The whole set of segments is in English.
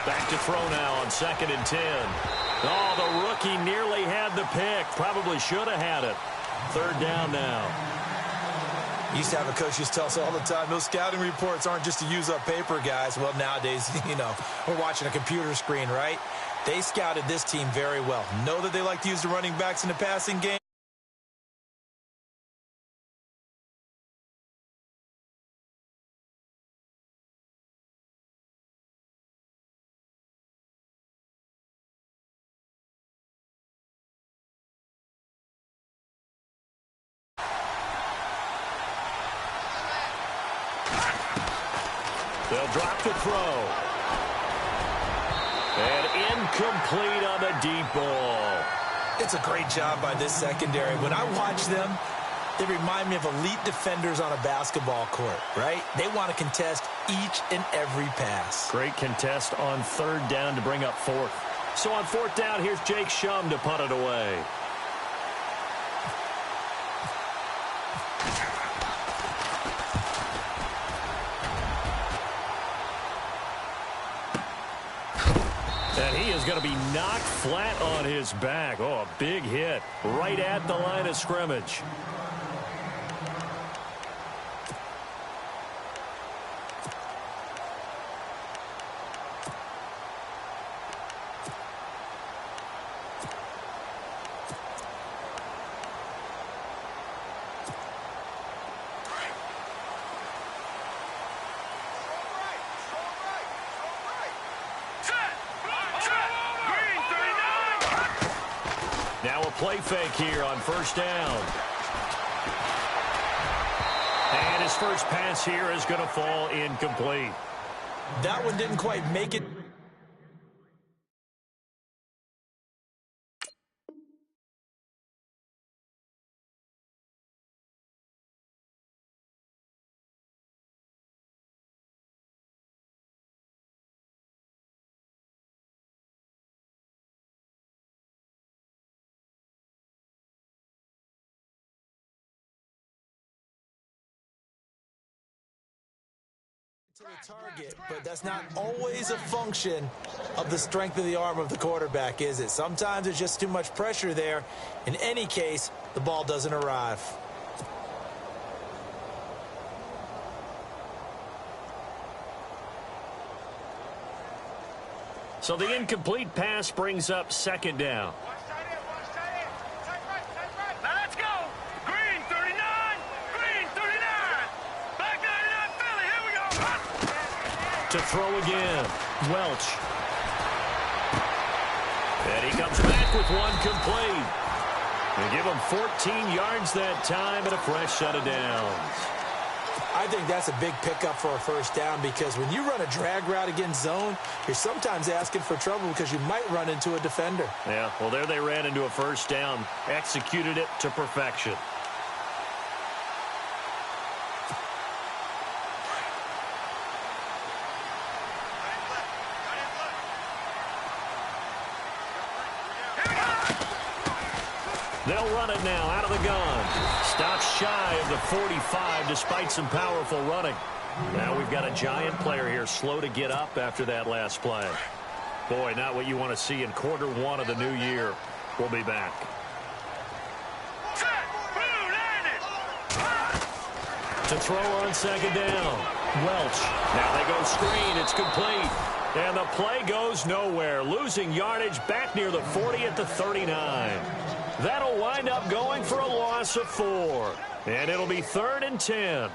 Back to throw now on 2nd and 10. Oh, the rookie nearly had the pick. Probably should have had it. 3rd down now. Used to have a coach used to tell us all the time, those scouting reports aren't just to use up paper, guys. Well, nowadays, we're watching a computer screen, right? They scouted this team very well. Know that they like to use the running backs in the passing game. They'll drop the throw. And incomplete on the deep ball. It's a great job by this secondary. When I watch them, they remind me of elite defenders on a basketball court, right? They want to contest each and every pass. Great contest on 3rd down to bring up 4th. So on 4th down, here's Jake Shum to punt it away. And he is going to be knocked flat on his back. Oh, a big hit right at the line of scrimmage. Now a play fake here on 1st down. And his first pass here is going to fall incomplete. That one didn't quite make it. To the target, but that's not always a function of the strength of the arm of the quarterback, is it? Sometimes there's just too much pressure there. In any case, the ball doesn't arrive. So the incomplete pass brings up 2nd down. To throw again, Welch. And he comes back with one complete. They give him 14 yards that time and a fresh set of downs. I think that's a big pickup for a 1st down because when you run a drag route against zone, you're sometimes asking for trouble because you might run into a defender. Yeah, well, there they ran into a 1st down, executed it to perfection. They'll run it now out of the gun. Stops shy of the 45 despite some powerful running. Now we've got a giant player here slow to get up after that last play. Boy, not what you want to see in Q1 of the new year. We'll be back. To throw on 2nd down. Welch. Now they go screen. It's complete. And the play goes nowhere. Losing yardage back near the 40 at the 39. That'll wind up going for a loss of 4. And it'll be 3rd and 10.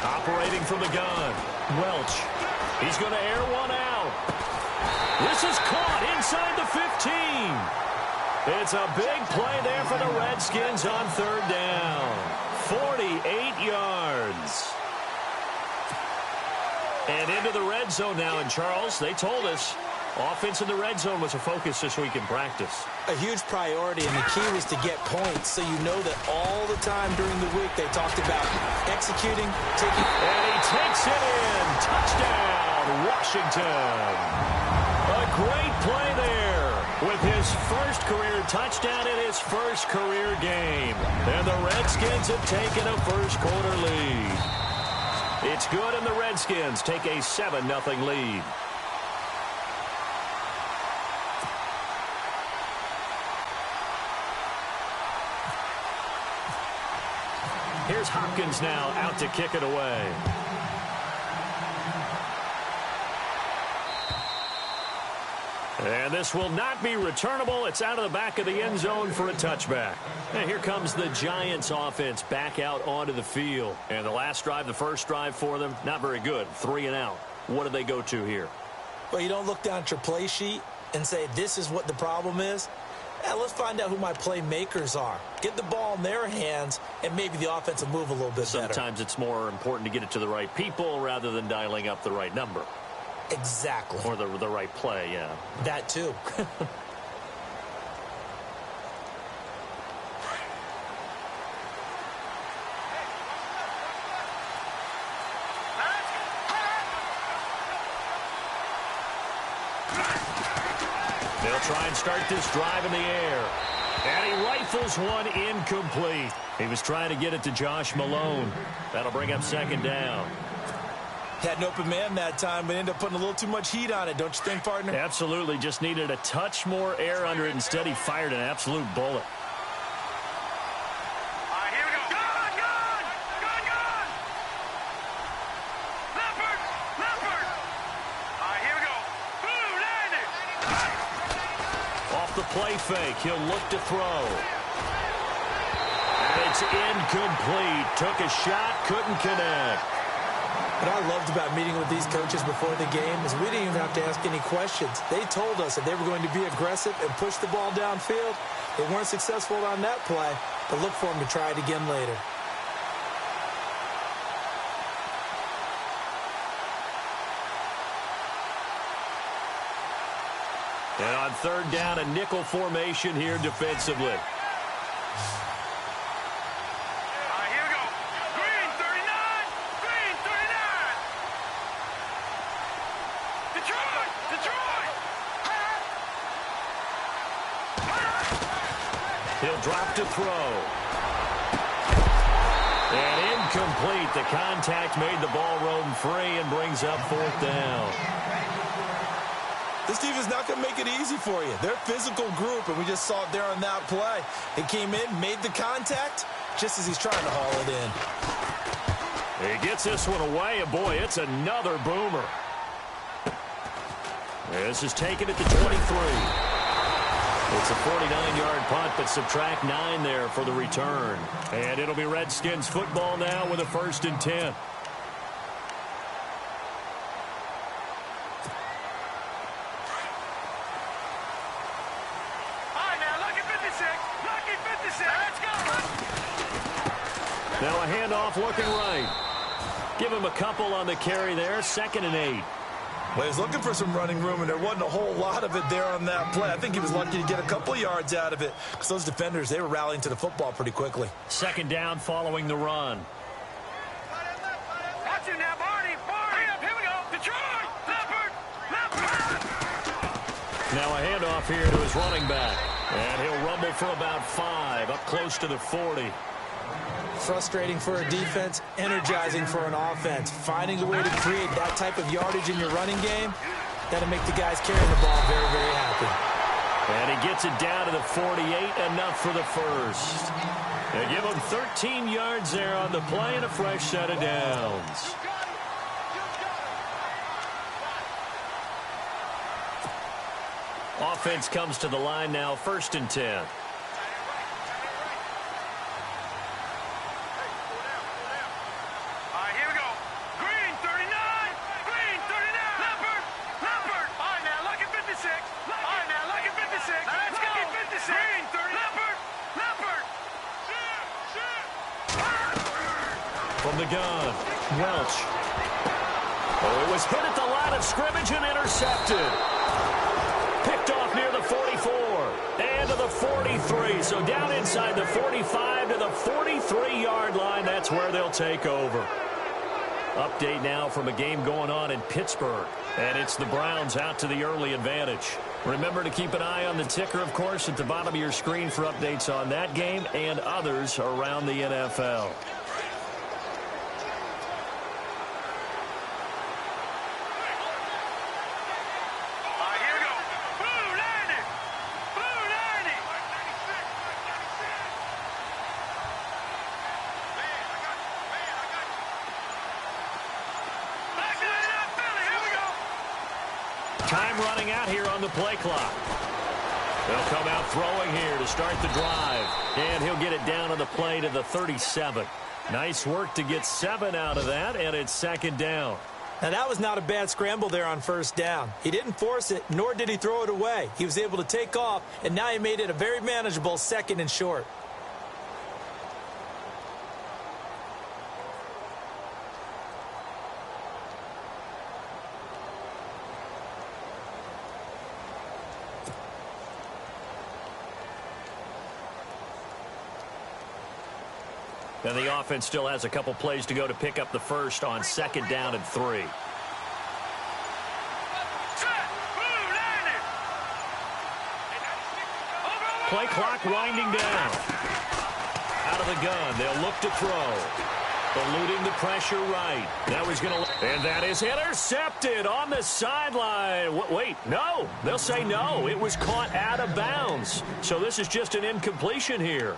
Operating from the gun, Welch. He's going to air one out. This is caught inside the 15. It's a big play there for the Redskins on 3rd down. 48 yards. And into the red zone now. And, Charles, they told us Offense in the red zone was a focus this week in practice. A huge priority, and the key was to get points, so you know that all the time during the week they talked about executing, taking... And he takes it in. Touchdown, Washington. A great play there with his first career touchdown in his first career game. And the Redskins have taken a first-quarter lead. It's good, and the Redskins take a 7-0 lead. Here's Hopkins now out to kick it away. And this will not be returnable. It's out of the back of the end zone for a touchback. And here comes the Giants offense back out onto the field. And the last drive, the first drive for them, not very good. 3 and out. What do they go to here? Well, you don't look down at your play sheet and say, this is what the problem is. Let's find out who my playmakers are. Get the ball in their hands, and maybe the offense will move a little bit better. Sometimes it's more important to get it to the right people rather than dialing up the right number. Exactly. Or the right play, yeah. That too. They'll try and start this drive in the air. And he rifles one incomplete. He was trying to get it to Josh Malone. That'll bring up second down. Had an open man that time, but ended up putting a little too much heat on it, don't you think, partner? Absolutely. Just needed a touch more air under it. Instead, he fired an absolute bullet. Play fake. He'll look to throw. And it's incomplete. Took a shot, couldn't connect. What I loved about meeting with these coaches before the game is we didn't even have to ask any questions. They told us that they were going to be aggressive and push the ball downfield. They weren't successful on that play, but look for them to try it again later. And on third down, a nickel formation here defensively. Here we go. Green 39. Green 39. Detroit. Detroit. He'll drop to throw. And incomplete. The contact made the ball roam free and brings up fourth down. This team is not going to make it easy for you. They're a physical group, and we just saw it there on that play. He came in, made the contact, just as he's trying to haul it in. He gets this one away, and boy, it's another boomer. This is taken at the 23. It's a 49-yard punt, but subtract 9 there for the return. And it'll be Redskins football now with a 1st and 10. Now a handoff looking right. Give him a couple on the carry there. 2nd and 8. Well, he was looking for some running room, and there wasn't a whole lot of it there on that play. I think he was lucky to get a couple of yards out of it because those defenders, they were rallying to the football pretty quickly. 2nd down following the run. Watch him now, Barney. Barney. Here we go. Detroit. Leopard. Leopard. Now a handoff here to his running back. And he'll rumble for about 5, up close to the 40. Frustrating for a defense, energizing for an offense. Finding a way to create that type of yardage in your running game, that'll make the guys carrying the ball very, very happy. And he gets it down to the 48, enough for the first. They give him 13 yards there on the play and a fresh set of downs. Offense comes to the line now, 1st and 10. From the gun, Welch. Oh, it was hit at the line of scrimmage and intercepted. Picked off near the 44 and to the 43. So down inside the 45 to the 43-yard line. That's where they'll take over. Update now from a game going on in Pittsburgh. And it's the Browns out to the early advantage. Remember to keep an eye on the ticker, of course, at the bottom of your screen for updates on that game and others around the NFL. Time running out here on the play clock. They'll come out throwing here to start the drive. And he'll get it down on the play to the 37. Nice work to get 7 out of that, and it's second down. Now, that was not a bad scramble there on first down. He didn't force it, nor did he throw it away. He was able to take off, and now he made it a very manageable 2nd and short. And the offense still has a couple plays to go to pick up the first on 2nd down and 3. Play clock winding down. Out of the gun, they'll look to throw. Eluding the pressure right. Now he's going to... And that is intercepted on the sideline. Wait, no. They'll say no. It was caught out of bounds. So this is just an incompletion here.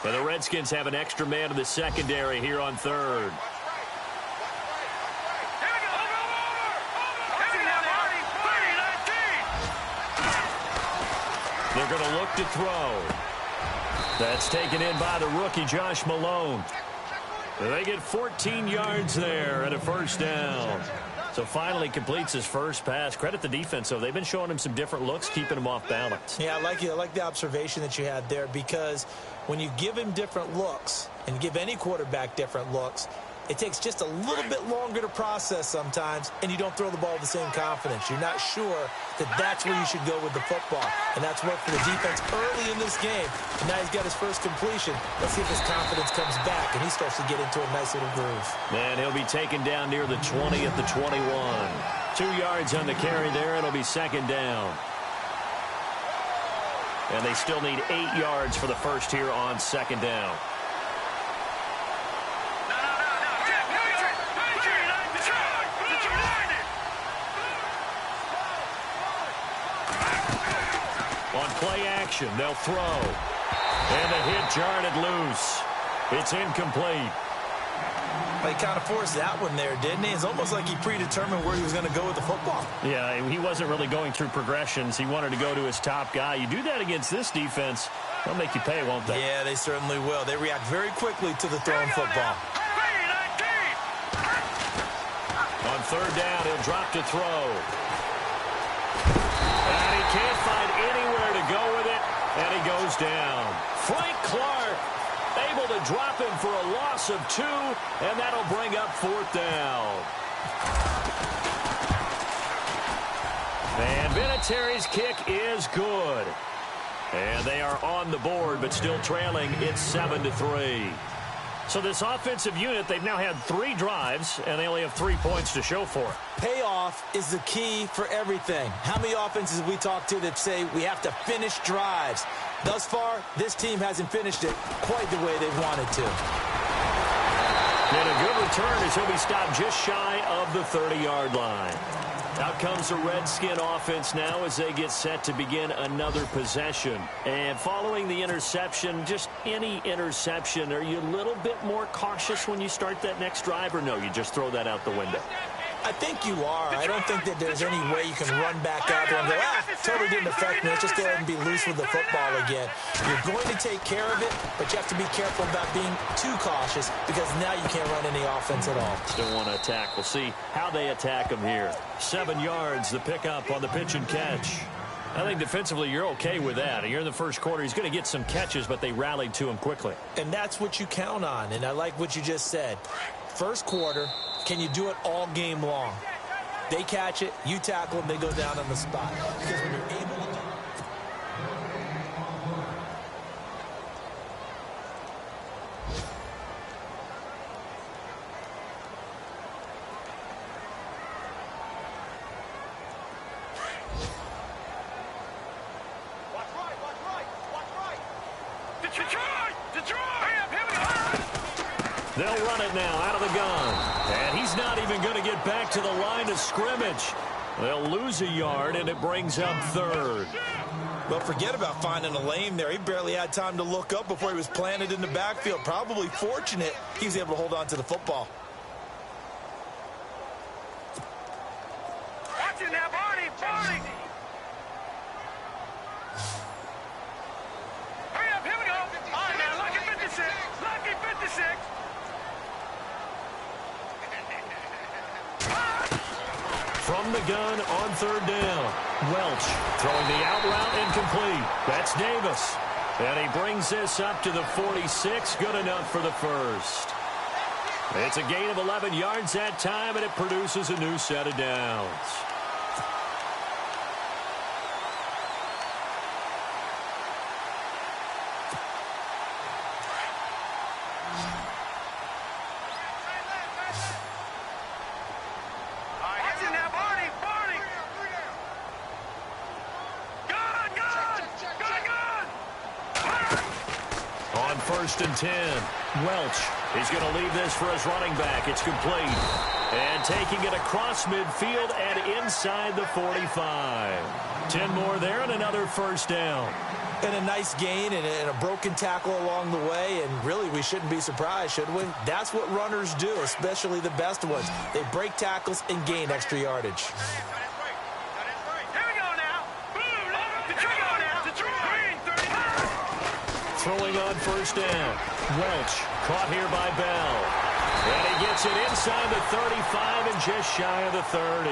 And the Redskins have an extra man in the secondary here on 3rd. They're going to look to throw. That's taken in by the rookie, Josh Malone. They get 14 yards there and a first down. So finally completes his first pass. Credit the defense, though. They've been showing him some different looks, keeping him off balance. Yeah, I like the observation that you had there, because when you give him different looks and give any quarterback different looks, it takes just a little bit longer to process sometimes, and you don't throw the ball with the same confidence. You're not sure that that's where you should go with the football. And that's worked for the defense early in this game. And now he's got his first completion. Let's see if his confidence comes back and he starts to get into a nice little groove. And he'll be taken down near the 20 at the 21. 2 yards on the carry there. It'll be 2nd down. And they still need 8 yards for the first here on 2nd down. On play action, they'll throw. And the hit jarred loose. It's incomplete. Well, he kind of forced that one there, didn't he? It's almost like he predetermined where he was going to go with the football. Yeah, he wasn't really going through progressions. He wanted to go to his top guy. You do that against this defense, they'll make you pay, won't they? Yeah, they certainly will. They react very quickly to the thrown football. On 3rd down, he'll drop to throw. And he can't find anywhere to go with it, and he goes down. Frank Clark able to drop him for a loss of 2, and that'll bring up 4th down. And Vinatieri's kick is good. And they are on the board, but still trailing. It's 7-3. So this offensive unit, they've now had 3 drives, and they only have 3 points to show for it. Payoff is the key for everything. How many offenses have we talked to that say we have to finish drives? Thus far, this team hasn't finished it quite the way they've wanted to. And a good return as he'll be stopped just shy of the 30-yard line. Out comes the Redskin offense now as they get set to begin another possession. And following the interception, just any interception, are you a little bit more cautious when you start that next drive, or no, you just throw that out the window? I think you are. I don't think that there's any way you can run back out there and go, totally didn't affect me. Let's just go ahead and be loose with the football again. You're going to take care of it, but you have to be careful about being too cautious, because now you can't run any offense at all. Still want to attack. We'll see how they attack them here. 7 yards, the pickup on the pitch and catch. I think defensively you're okay with that. You're in the first quarter. He's going to get some catches, but they rallied to him quickly. And that's what you count on, and I like what you just said. First quarter, can you do it all game long? They catch it, you tackle them, they go down on the spot. Because when you're able to do They'll run it now out of the gun. And he's not even going to get back to the line of scrimmage. They'll lose a yard, and it brings up third. Well, forget about finding a lane there. He barely had time to look up before he was planted in the backfield. Probably fortunate he was able to hold on to the football. Watching that, Barney! Barney! Hurry up, here we go! All right, now, lucky 56! Lucky 56! From the gun on third down. Welch throwing the out route incomplete. That's Davis. And he brings this up to the 46. Good enough for the first. It's a gain of 11 yards that time, and it produces a new set of downs. First and 10. Welch. He's going to leave this for his running back. It's complete. And taking it across midfield and inside the 45. 10 more there and another first down. And a nice gain and a broken tackle along the way. And really, we shouldn't be surprised, should we? That's what runners do, especially the best ones. They break tackles and gain extra yardage. Throwing on first down. Welch caught here by Bell. And he gets it inside the 35 and just shy of the 30.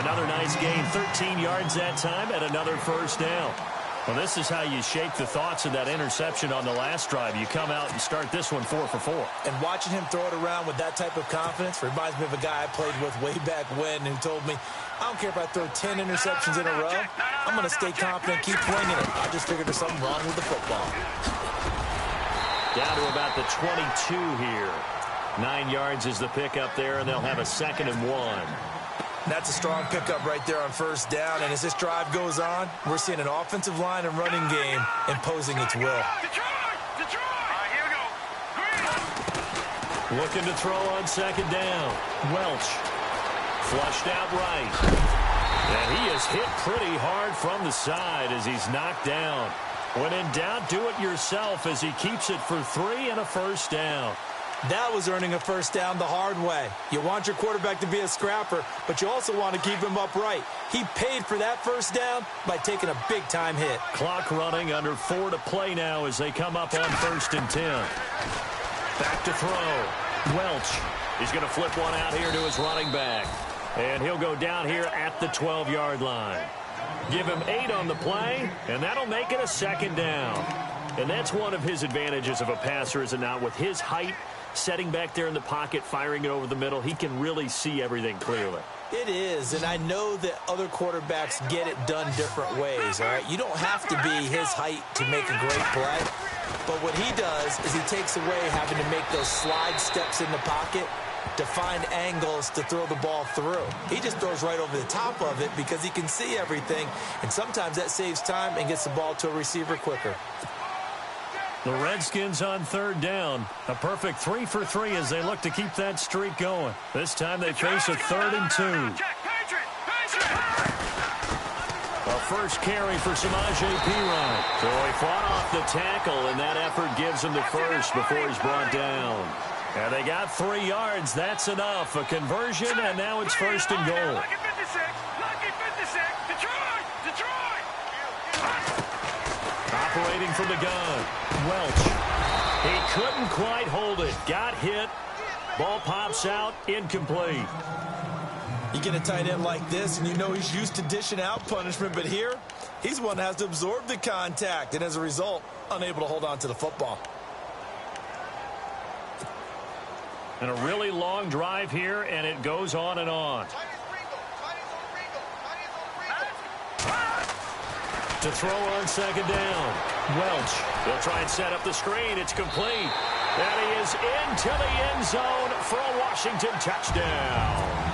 Another nice gain, 13 yards that time, and another first down. Well, this is how you shape the thoughts of that interception on the last drive. You come out and start this one 4 for 4. And watching him throw it around with that type of confidence reminds me of a guy I played with way back when who told me, I don't care if I throw 10 interceptions in a row. I'm going to stay confident, keep flinging it. I just figured there's something wrong with the football. Down to about the 22 here. 9 yards is the pickup there, and they'll have a 2nd and 1. That's a strong pickup right there on first down. And as this drive goes on, we're seeing an offensive line and running game imposing its will. Looking to throw on 2nd down. Welch. Flushed out right. And he is hit pretty hard from the side as he's knocked down. When in doubt, do it yourself as he keeps it for 3 and a first down. That was earning a first down the hard way. You want your quarterback to be a scrapper, but you also want to keep him upright. He paid for that first down by taking a big-time hit. Clock running, under 4 to play now as they come up on 1st and 10. Back to throw. Welch. He's going to flip one out here to his running back. And he'll go down here at the 12-yard line. Give him 8 on the play, and that'll make it a 2nd down. And that's one of his advantages of a passer, is it not? With his height, setting back there in the pocket, firing it over the middle, he can really see everything clearly. It is, and I know that other quarterbacks get it done different ways, all right? You don't have to be his height to make a great play, but what he does is he takes away having to make those slide steps in the pocket to find angles to throw the ball through. He just throws right over the top of it because he can see everything, and sometimes that saves time and gets the ball to a receiver quicker. The Redskins on 3rd down. A perfect 3 for 3 as they look to keep that streak going. This time they face a 3rd and 2. A first carry for Samaje Perine. So he fought off the tackle, and that effort gives him the first before he's brought down. And they got 3 yards. That's enough. A conversion, and now it's 1st and goal. Lucky 56! Lucky 56! Detroit! Detroit! Operating from the gun. Welch. He couldn't quite hold it. Got hit. Ball pops out. Incomplete. You get a tight end like this, and you know he's used to dishing out punishment, but here, he's one that has to absorb the contact, and as a result, unable to hold on to the football. And a really long drive here, and it goes on and on. To throw on second down. Welch. They'll try and set up the screen. It's complete. And he is into the end zone for a Washington touchdown.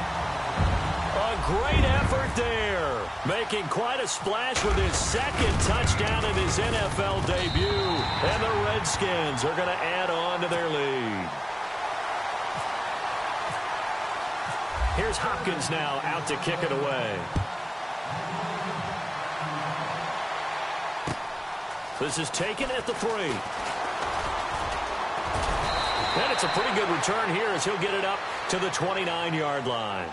A great effort there. Making quite a splash with his second touchdown in his NFL debut. And the Redskins are going to add on to their lead. Here's Hopkins now out to kick it away. This is taken at the 3. And it's a pretty good return here as he'll get it up to the 29-yard line.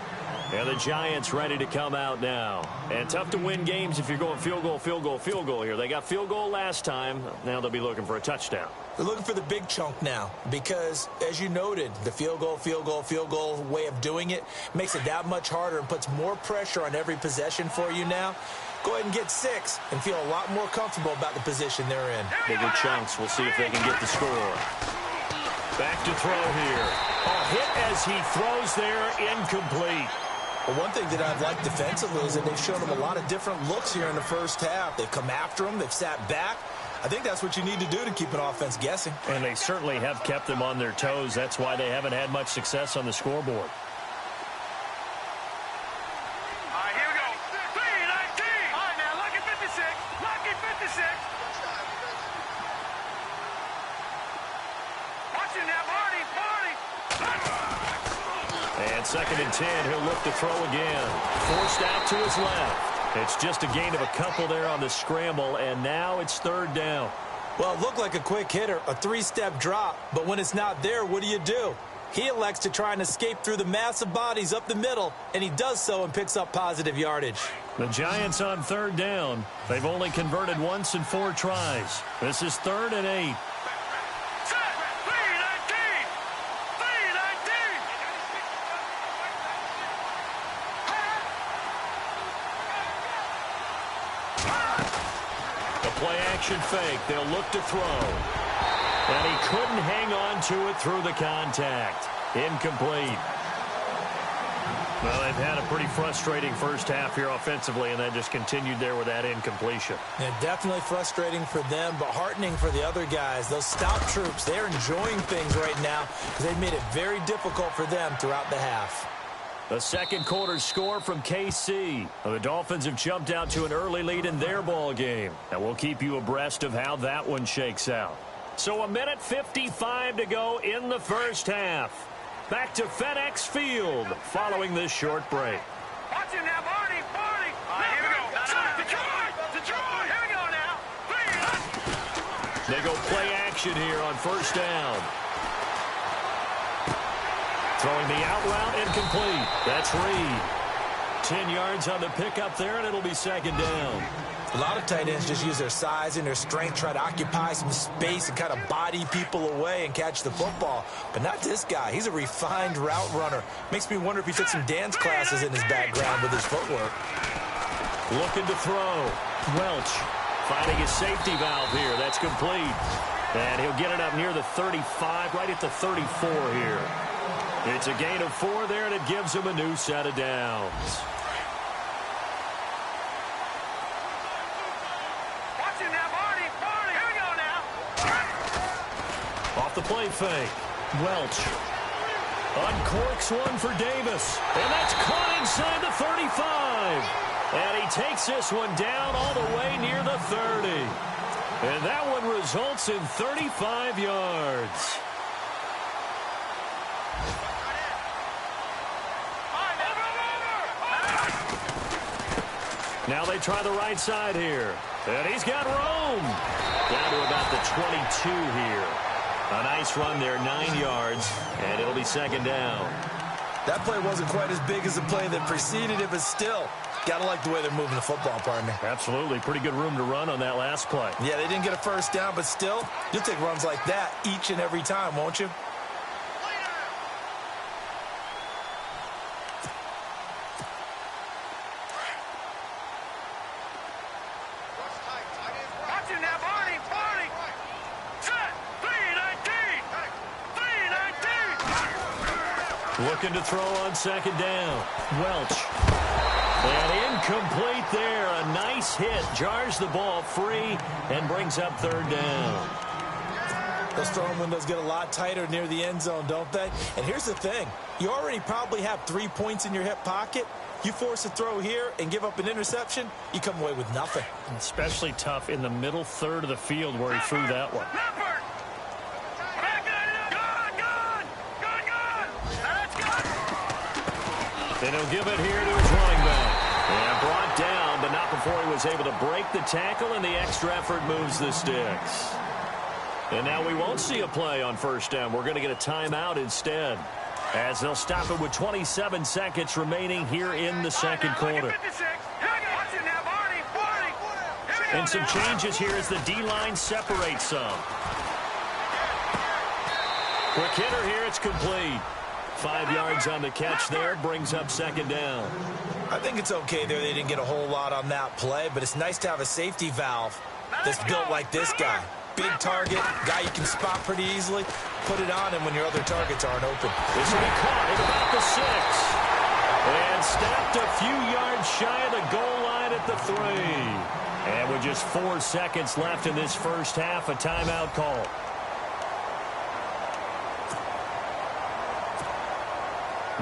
And the Giants ready to come out now. And tough to win games if you're going field goal, field goal, field goal here. They got field goal last time. Now they'll be looking for a touchdown. They're looking for the big chunk now because, as you noted, the field goal way of doing it makes it that much harder and puts more pressure on every possession for you now. Go ahead and get 6 and feel a lot more comfortable about the position they're in. Bigger chunks. We'll see if they can get the score. Back to throw here. A hit as he throws there, incomplete. Well, one thing that I've liked defensively is that they've shown him a lot of different looks here in the first half. They've come after him. They've sat back. I think that's what you need to do to keep an offense guessing. And they certainly have kept them on their toes. That's why they haven't had much success on the scoreboard. All right, here we go. 3-19. All right, now, lucky 56. Lucky 56. Watch it now, Marty. And 2nd and 10, he'll look to throw again. Forced out to his left. It's just a gain of a couple there on the scramble, and now it's 3rd down. Well, it looked like a quick hitter, a 3-step drop, but when it's not there, what do? He elects to try and escape through the massive bodies up the middle, and he does so and picks up positive yardage. The Giants on 3rd down. They've only converted once in 4 tries. This is 3rd and 8. Play-action fake. They'll look to throw. And he couldn't hang on to it through the contact. Incomplete. Well, they've had a pretty frustrating first half here offensively, and that just continued there with that incompletion. Yeah, definitely frustrating for them, but heartening for the other guys. Those stout troops, they're enjoying things right now because they've made it very difficult for them throughout the half. The second quarter score from KC. The Dolphins have jumped out to an early lead in their ball game. And we'll keep you abreast of how that one shakes out. So 1:55 to go in the first half. Back to FedEx Field following this short break. Watch it now, Marty. All right, here we go. Detroit. Here we go now. They go play action here on 1st down. Throwing the out route, incomplete. That's Reed. 10 yards on the pickup there, and it'll be 2nd down. A lot of tight ends just use their size and their strength, try to occupy some space and kind of body people away and catch the football. But not this guy. He's a refined route runner. Makes me wonder if he took some dance classes in his background with his footwork. Looking to throw. Welch finding his safety valve here. That's complete. And he'll get it up near the 35, right at the 34 here. It's a gain of 4 there, and it gives him a new set of downs. Watch it now, Marty. Here we go now. Off the play fake. Welch uncorks one for Davis. And that's caught inside the 35. And he takes this one down all the way near the 30. And that one results in 35 yards. Now they try the right side here. And he's got room. Down to about the 22 here. A nice run there, 9 yards. And it'll be 2nd down. That play wasn't quite as big as the play that preceded it, but still, got to like the way they're moving the football, partner. Absolutely. Pretty good room to run on that last play. Yeah, they didn't get a 1st down, but still, you'll take runs like that each and every time, won't you? Looking to throw on second down. Welch. And incomplete there. A nice hit. Jars the ball free and brings up third down. Those throwing windows get a lot tighter near the end zone, don't they? And here's the thing. You already probably have 3 points in your hip pocket. You force a throw here and give up an interception, you come away with nothing. Especially tough in the middle third of the field where he threw that one. And he'll give it here to his running back. And brought down, but not before he was able to break the tackle, and the extra effort moves the sticks. And now we won't see a play on first down. We're going to get a timeout instead, as they'll stop it with 27 seconds remaining here in the second quarter. And some changes here as the D-line separates some. Quick hitter here, it's complete. 5 yards on the catch there, brings up second down. I think it's okay there. They didn't get a whole lot on that play, but it's nice to have a safety valve that's built like this guy. Big target, guy you can spot pretty easily. Put it on him when your other targets aren't open. This will be caught at about the 6. And snapped a few yards shy of the goal line at the 3. And with just 4 seconds left in this first half, a timeout call.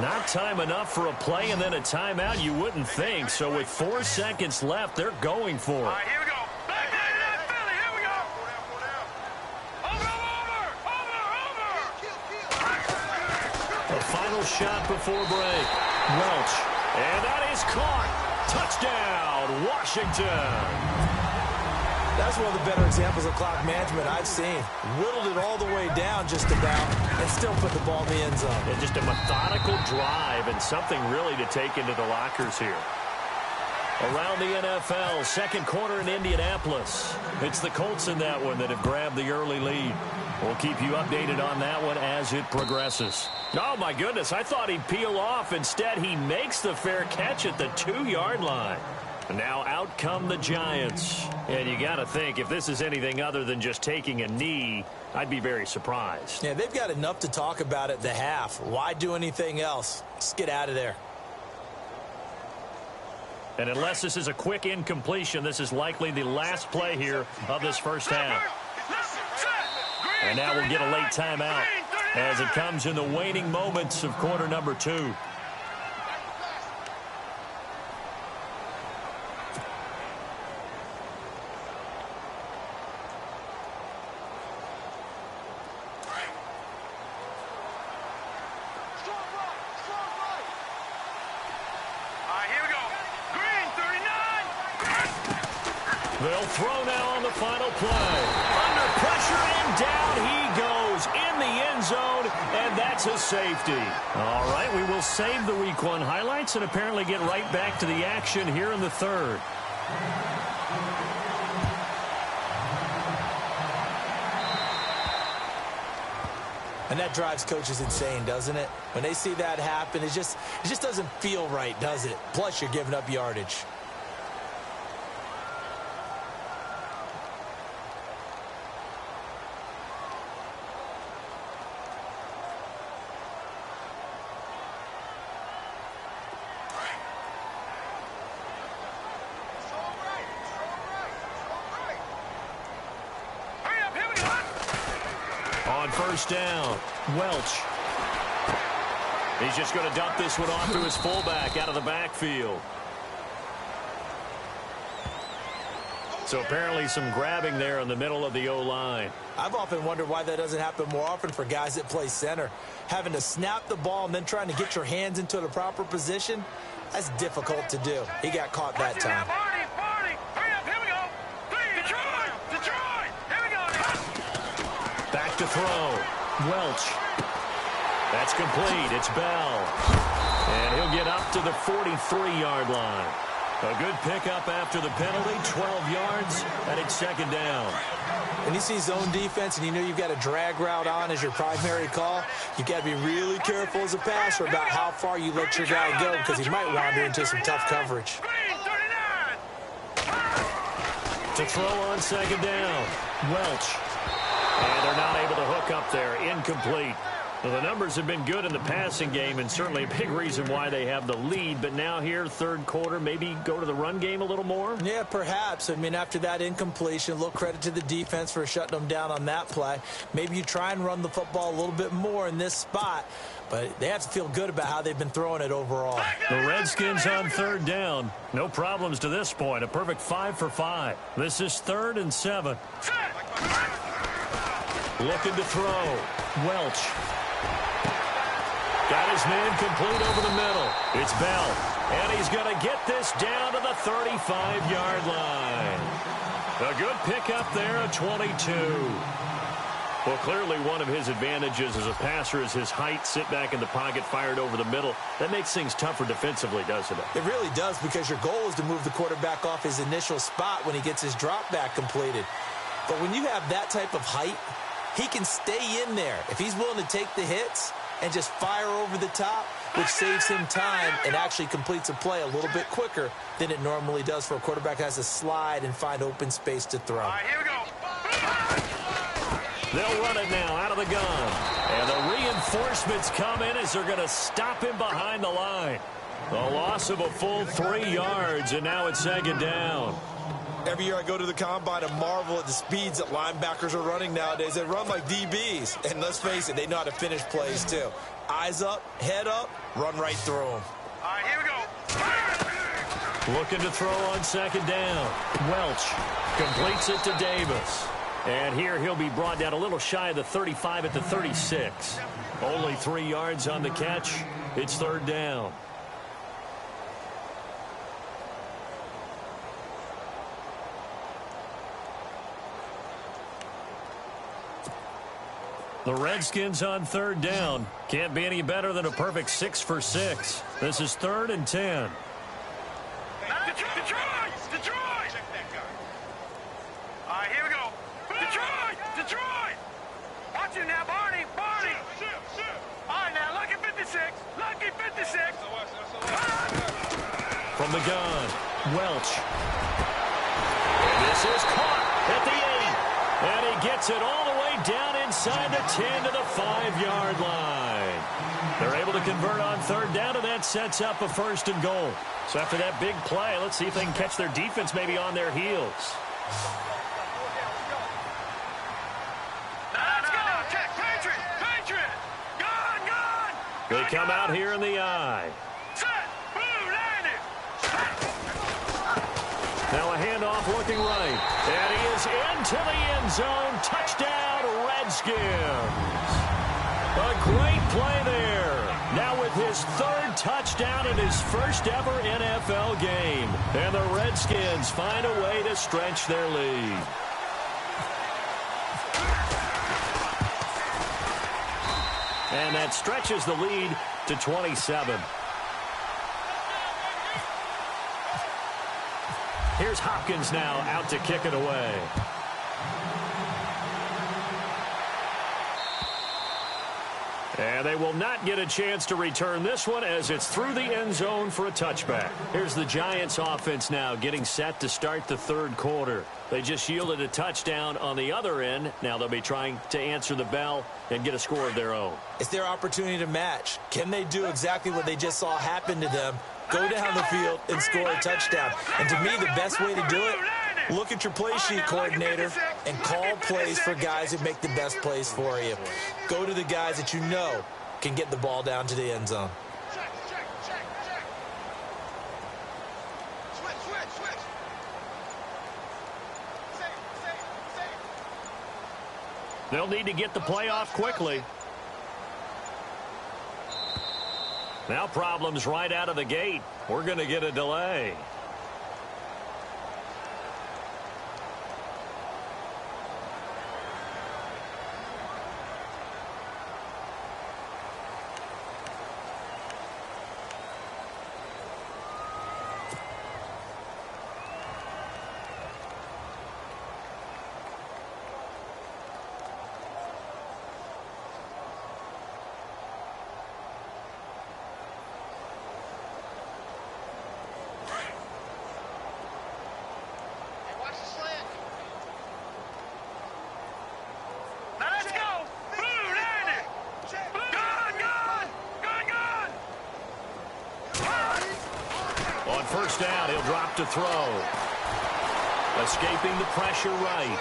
Not time enough for a play and then a timeout, you wouldn't think. So with 4 seconds left, they're going for it. All right, here we go. Back to that Philly. Here we go. Over. A final shot before break. Welch. And that is caught. Touchdown, Washington. That's one of the better examples of clock management I've seen. Whittled it all the way down just about and still put the ball in the end zone. And just a methodical drive and something really to take into the lockers here. Around the NFL, second quarter in Indianapolis. It's the Colts in that one that have grabbed the early lead. We'll keep you updated on that one as it progresses. Oh, my goodness, I thought he'd peel off. Instead, he makes the fair catch at the 2-yard line. Now out come the Giants. And you got to think, if this is anything other than just taking a knee, I'd be very surprised. Yeah, they've got enough to talk about at the half. Why do anything else? Just get out of there. And unless this is a quick incompletion, this is likely the last play here of this first half. And now we'll get a late timeout as it comes in the waning moments of quarter number 2. They'll throw now on the final play. Under pressure, and down he goes in the end zone, and that's a safety. All right, we will save the Week 1 highlights and apparently get right back to the action here in the third. And that drives coaches insane, doesn't it? When they see that happen, it just doesn't feel right, does it? Plus, you're giving up yardage. On first down, Welch. He's just going to dump this one off to his fullback out of the backfield. So apparently some grabbing there in the middle of the O-line. I've often wondered why that doesn't happen more often for guys that play center. Having to snap the ball and then trying to get your hands into the proper position, that's difficult to do. He got caught that time. Back to throw. Welch. That's complete. It's Bell. And he'll get up to the 43-yard line. A good pickup after the penalty, 12 yards, and it's second down. When you see zone defense and you know you've got a drag route on as your primary call, you've got to be really careful as a passer about how far you let your guy go because he might wander into some tough coverage. To throw on second down, Welch. And they're not able to hook up there. Incomplete. Well, the numbers have been good in the passing game and certainly a big reason why they have the lead. But now here, third quarter, maybe go to the run game a little more? Yeah, perhaps. I mean, after that incompletion, a little credit to the defense for shutting them down on that play. Maybe you try and run the football a little bit more in this spot. But they have to feel good about how they've been throwing it overall. The Redskins on third down. No problems to this point. A perfect 5 for 5. This is 3rd and 7. Looking to throw. Welch. Got his man complete over the middle. It's Bell. And he's going to get this down to the 35-yard line. A good pickup there at 22. Well, clearly one of his advantages as a passer is his height. Sit back in the pocket, fired over the middle. That makes things tougher defensively, doesn't it? It really does, because your goal is to move the quarterback off his initial spot when he gets his drop back completed. But when you have that type of height, he can stay in there if he's willing to take the hits and just fire over the top, which saves him time and actually completes a play a little bit quicker than it normally does for a quarterback who has to slide and find open space to throw. All right, here we go. They'll run it now out of the gun. And the reinforcements come in as they're going to stop him behind the line. The loss of a full 3 yards, and now it's 2nd down. Every year I go to the combine and marvel at the speeds that linebackers are running nowadays. They run like DBs. And let's face it, they know how to finish plays too. Eyes up, head up, run right through them. All right, here we go. Looking to throw on 2nd down. Welch completes it to Davis. And here he'll be brought down a little shy of the 35 at the 36. Only 3 yards on the catch. It's 3rd down. The Redskins on 3rd down. Can't be any better than a perfect 6 for 6. This is 3rd and 10. Detroit! All right, here we go. Detroit! Watch him now, Barney! All right, now, lucky 56. From the gun, Welch. And this is caught at the 8. And he gets it all the way down inside the 10 to the 5-yard line. They're able to convert on 3rd down, and that sets up a 1st and goal. So after that big play, let's see if they can catch their defense maybe on their heels. Let's go. Check. Patriot. Gun. They come out here in the eye. Set. Blue, landed. Now a handoff looking right. And he is into the end zone. Touchdown, Redskins. A great play there. Now with his 3rd touchdown in his first ever NFL game. And the Redskins find a way to stretch their lead. And that stretches the lead to 27. Here's Hopkins now out to kick it away. And they will not get a chance to return this one as it's through the end zone for a touchback. Here's the Giants offense now getting set to start the 3rd quarter. They just yielded a touchdown on the other end. Now they'll be trying to answer the bell and get a score of their own. It's their opportunity to match. Can they do exactly what they just saw happen to them? Go down the field and score a touchdown. And to me, the best way to do it, look at your play sheet coordinator and call plays for guys who make the best plays for you. Go to the guys that you know can get the ball down to the end zone. Switch. They'll need to get the play off quickly. Now problems right out of the gate. We're going to get a delay. first down. He'll drop to throw. Escaping the pressure right.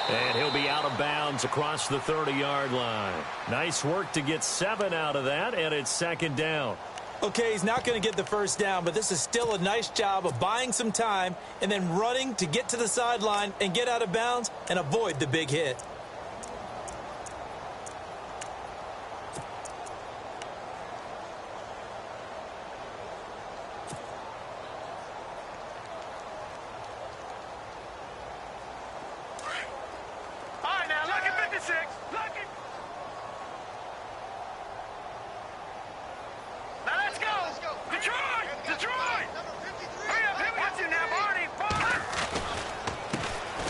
And he'll be out of bounds across the 30-yard line. Nice work to get 7 out of that, and it's second down. Okay, he's not going to get the first down, but this is still a nice job of buying some time and then running to get to the sideline and get out of bounds and avoid the big hit.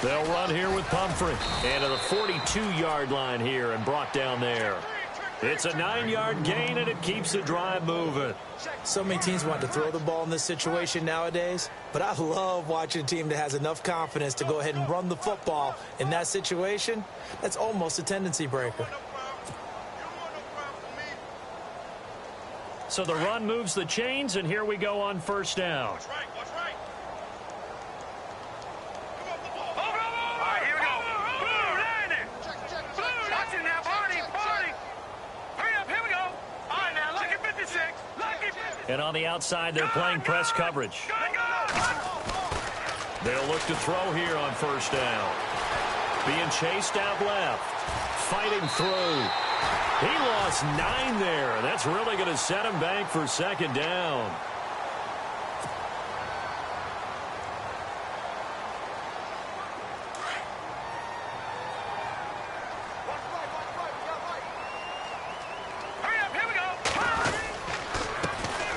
They'll run here with Pumphrey. And to the 42-yard line here and brought down there. It's a 9-yard gain, and it keeps the drive moving. So many teams want to throw the ball in this situation nowadays, but I love watching a team that has enough confidence to go ahead and run the football in that situation. That's almost a tendency breaker. So the run moves the chains, and here we go on first down. And on the outside, they're playing press coverage. They'll look to throw here on first down. Being chased out left. Fighting through. He lost 9 there. That's really going to set him back for second down.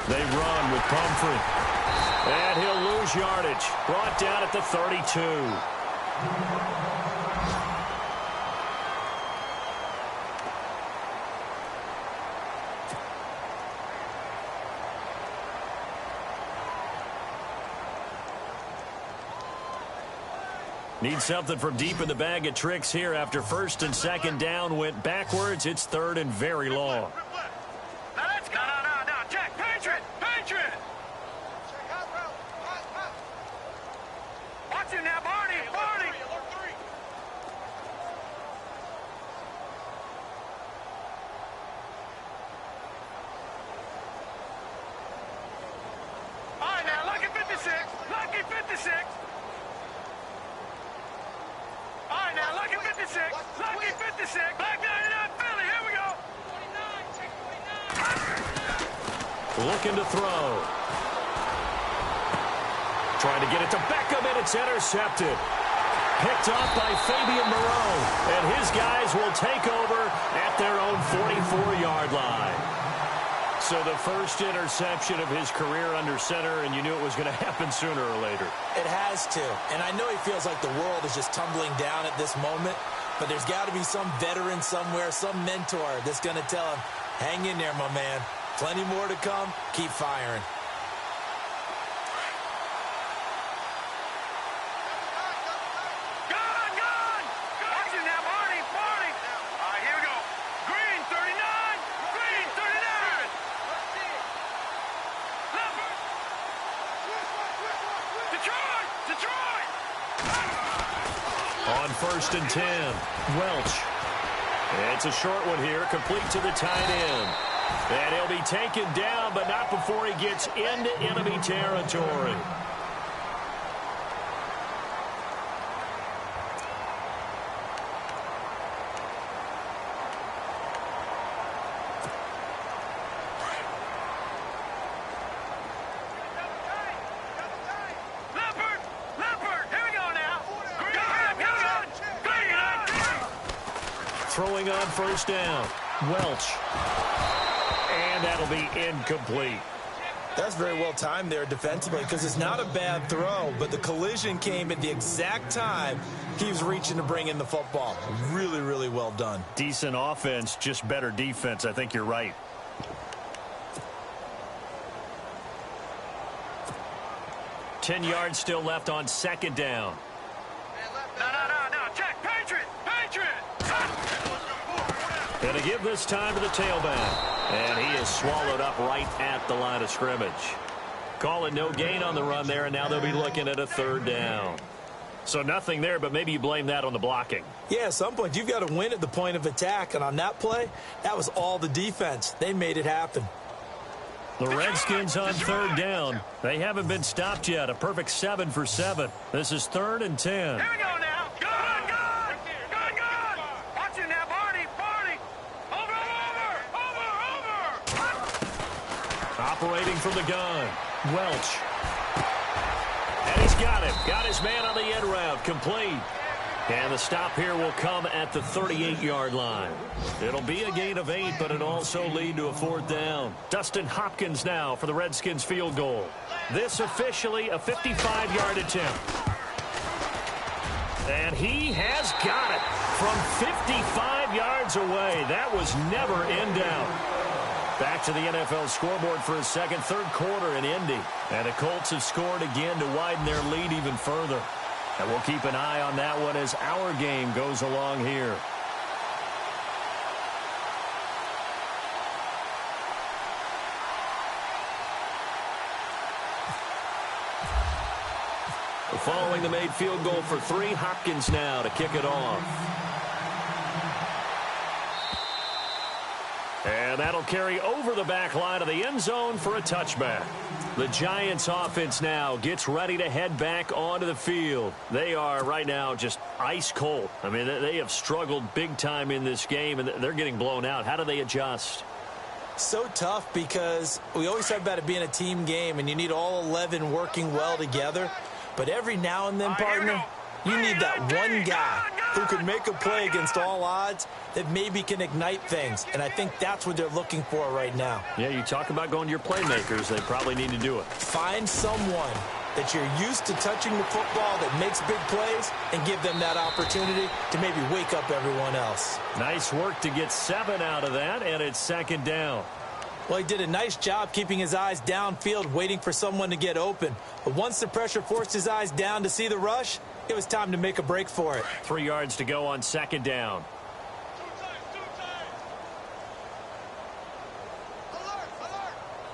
They run with Pumphrey. And he'll lose yardage. Brought down at the 32. Need something from deep in the bag of tricks here after first and second down went backwards. It's third and very long. Looking to throw. Trying to get it to Beckham, and it's intercepted. Picked off by Fabian Moreau. And his guys will take over at their own 44-yard line. So the first interception of his career under center, and you knew it was going to happen sooner or later. It has to. And I know he feels like the world is just tumbling down at this moment, but there's got to be some veteran somewhere, some mentor that's going to tell him, hang in there, my man. Plenty more to come. Keep firing. On first and 10, Welch. It's a short one here, complete to the tight end. And he'll be taken down, but not before he gets into enemy territory. Throwing on first down, Welch. And that'll be incomplete. That's very well timed there defensively because it's not a bad throw, but the collision came at the exact time he was reaching to bring in the football. Really, really well done. Decent offense, just better defense. I think you're right. Ten yards still left on second down. No. Check. Patriot. And to give this time to the tailback. And he is swallowed up right at the line of scrimmage. Call it no gain on the run there, and now they'll be looking at a third down. So nothing there, but maybe you blame that on the blocking. Yeah, at some point, you've got to win at the point of attack. And on that play, that was all the defense. They made it happen. The Redskins on third down. They haven't been stopped yet. A perfect 7 for 7. This is 3rd and 10. Here we go now. Good, good. Good, good. Watch it now, Barney. Barney. Over. Operating from the gun. Welch. And he's got him. Got his man on the end route. Complete. And the stop here will come at the 38-yard line. It'll be a gain of 8, but it'll also lead to a 4th down. Dustin Hopkins now for the Redskins field goal. This officially a 55-yard attempt. And he has got it from 55 yards away. That was never in doubt. Back to the NFL scoreboard for a second, third quarter in Indy. And the Colts have scored again to widen their lead even further. And we'll keep an eye on that one as our game goes along here. Following the made field goal for 3, Hopkins now to kick it off. And that'll carry over the back line of the end zone for a touchback. The Giants offense now gets ready to head back onto the field. They are right now just ice cold. I mean, they have struggled big time in this game, and they're getting blown out. How do they adjust? So tough because we always talk about it being a team game, and you need all 11 working well together. But every now and then, partner, you need that one guy who can make a play against all odds that maybe can ignite things. And I think that's what they're looking for right now. Yeah, you talk about going to your playmakers. They probably need to do it. Find someone that you're used to touching the football that makes big plays and give them that opportunity to maybe wake up everyone else. Nice work to get 7 out of that, and it's 2nd down. Well, he did a nice job keeping his eyes downfield, waiting for someone to get open. But once the pressure forced his eyes down to see the rush, it was time to make a break for it. 3 yards to go on 2nd down.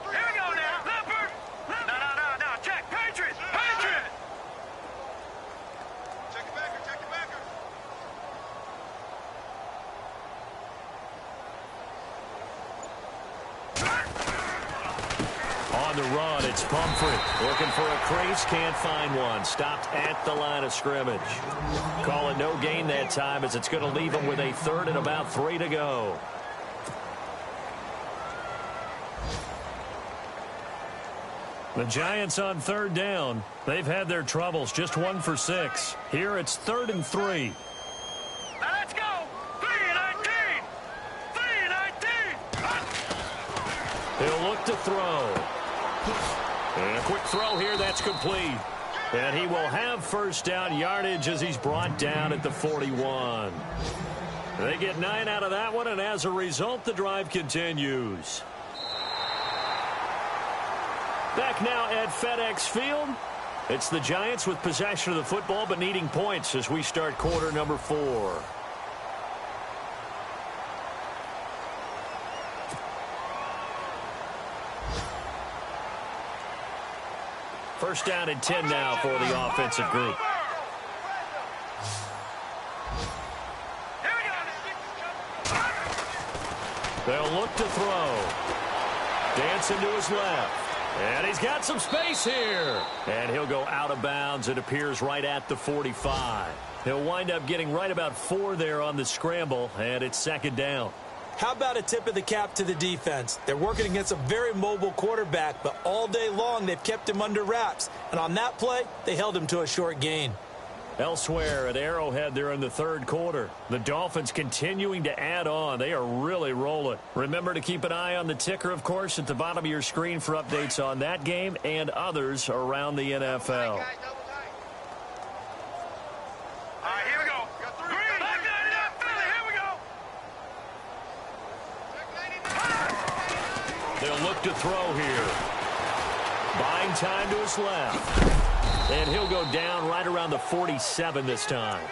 Here we go now. Leopard. No. Check. Patriot. Patriot. Check it backer. Check it backer. On the run, it's Pumphrey. Looking for a crease, can't find one. Stopped at the line of scrimmage. Call it no gain that time as it's going to leave him with a 3rd and about 3 to go. The Giants on 3rd down. They've had their troubles, just 1 for 6. Here it's 3rd and 3. Now let's go. 3-19. 3-19. He'll look to throw. And a quick throw here, that's complete. And he will have 1st down yardage as he's brought down at the 41. They get 9 out of that one, and as a result, the drive continues. Back now at FedEx Field. It's the Giants with possession of the football, but needing points as we start quarter number 4. First down and 10 now for the offensive group. They'll look to throw. Dancing to his left. And he's got some space here. And he'll go out of bounds. It appears right at the 45. He'll wind up getting right about 4 there on the scramble, and it's 2nd down. How about a tip of the cap to the defense? They're working against a very mobile quarterback, but all day long they've kept him under wraps. And on that play, they held him to a short gain. Elsewhere at Arrowhead there in the 3rd quarter. The Dolphins continuing to add on. They are really rolling. Remember to keep an eye on the ticker, of course, at the bottom of your screen for updates on that game and others around the NFL. All right, here we go. Green. Back 99, Philly. Here we go. They'll look to throw here. Buying time to his left. And he'll go down right around the 47 this time.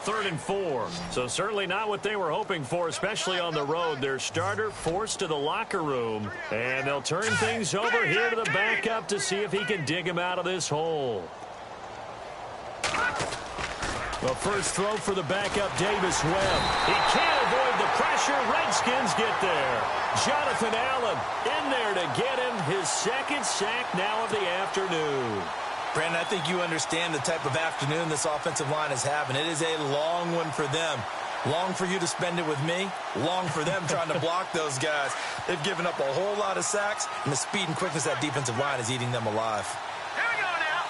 3rd and 4. So certainly not what they were hoping for, especially on the road. Their starter forced to the locker room, and they'll turn things over here to the backup to see if he can dig him out of this hole. The first throw for the backup, Davis Webb. He can't avoid the pressure. Redskins get there. Jonathan Allen in there to get him his 2nd sack now of the afternoon. Brandon, I think you understand the type of afternoon this offensive line is having. It is a long one for them. Long for you to spend it with me. Long for them trying to block those guys. They've given up a whole lot of sacks, and the speed and quickness of that defensive line is eating them alive. Here we go now.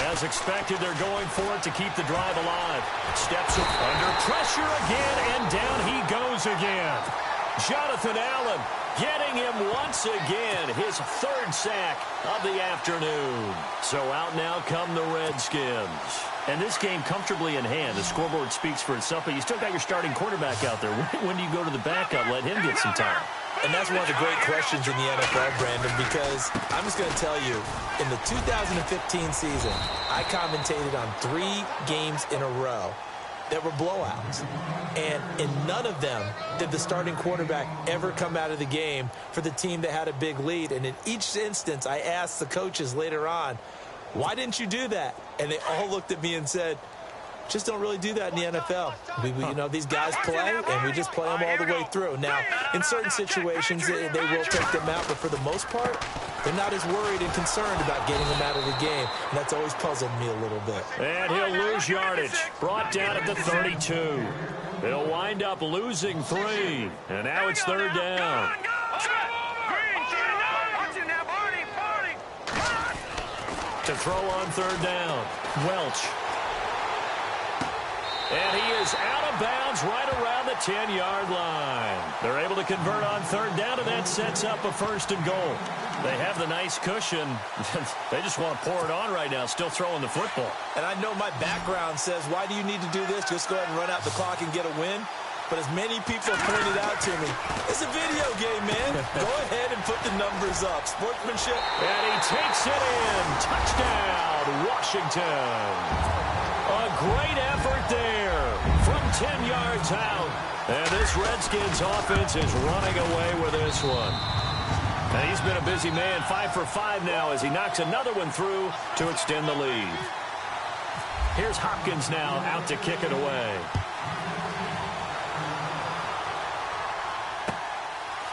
As expected, they're going for it to keep the drive alive. Steps under pressure again, and down he goes again. Jonathan Allen getting him once again, his 3rd sack of the afternoon. So out now come the Redskins. And this game comfortably in hand. The scoreboard speaks for itself, but you still got your starting quarterback out there. When do you go to the backup, let him get some time? And that's one of the great questions in the NFL, Brandon, because I'm just going to tell you, in the 2015 season, I commentated on 3 games in a row that were blowouts. And in none of them did the starting quarterback ever come out of the game for the team that had a big lead. And in each instance, I asked the coaches later on, why didn't you do that? And they all looked at me and said, just don't really do that in the NFL. You know, these guys play, and we just play them all the way through. Now, in certain situations, they will take them out, but for the most part, they're not as worried and concerned about getting them out of the game, and that's always puzzled me a little bit. And he'll lose yardage. Brought down at the 32. They'll wind up losing 3, and now it's 3rd down. To throw on 3rd down, Welch. And he is out of bounds right around the 10-yard line. They're able to convert on 3rd down, and that sets up a 1st and goal. They have the nice cushion. They just want to pour it on right now, still throwing the football. And I know my background says, why do you need to do this? Just go ahead and run out the clock and get a win. But as many people have pointed out to me, it's a video game, man. Go ahead and put the numbers up. Sportsmanship. And he takes it in. Touchdown, Washington. A great effort there from 10 yards out. And this Redskins offense is running away with this one. And he's been a busy man, 5 for 5 now as he knocks another one through to extend the lead. Here's Hopkins now out to kick it away.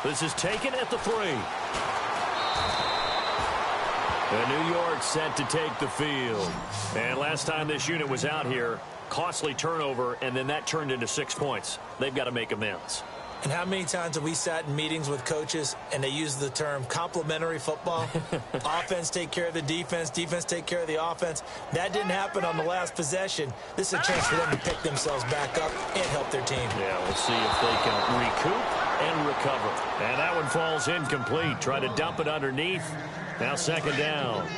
This is taken at the 3. And New York set to take the field. And last time this unit was out here, costly turnover, and then that turned into 6 points. They've got to make amends. And how many times have we sat in meetings with coaches and they use the term complementary football? Offense take care of the defense, defense take care of the offense. That didn't happen on the last possession. This is a chance for them to pick themselves back up and help their team. Yeah, we'll see if they can recoup and recover. And that one falls incomplete. Try to dump it underneath. Now 2nd down.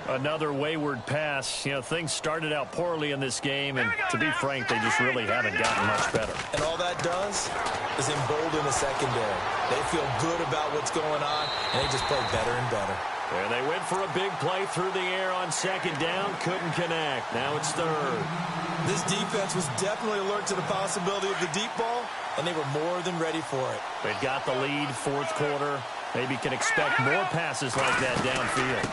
Another wayward pass. You know, things started out poorly in this game, and to be frank, they just really haven't gotten much better. And all that does is embolden the secondary. They feel good about what's going on, and they just play better and better. And they went for a big play through the air on 2nd down. Couldn't connect. Now it's 3rd. This defense was definitely alert to the possibility of the deep ball, and they were more than ready for it. They've got the lead, 4th quarter. Maybe can expect more passes like that downfield.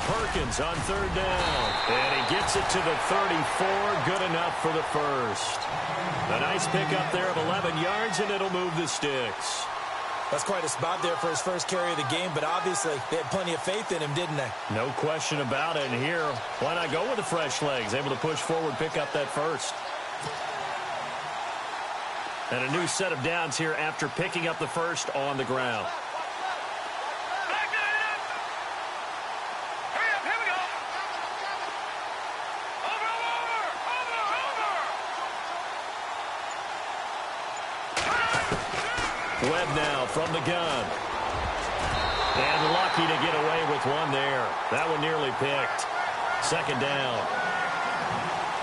Perkins on 3rd down. And he gets it to the 34. Good enough for the 1st. A nice pickup there of 11 yards, and it'll move the sticks. That's quite a spot there for his first carry of the game, but obviously they had plenty of faith in him, didn't they? No question about it. And here, why not go with the fresh legs? Able to push forward, pick up that 1st. And a new set of downs here after picking up the 1st on the ground. Webb now from the gun. And lucky to get away with one there. That one nearly picked. 2nd down.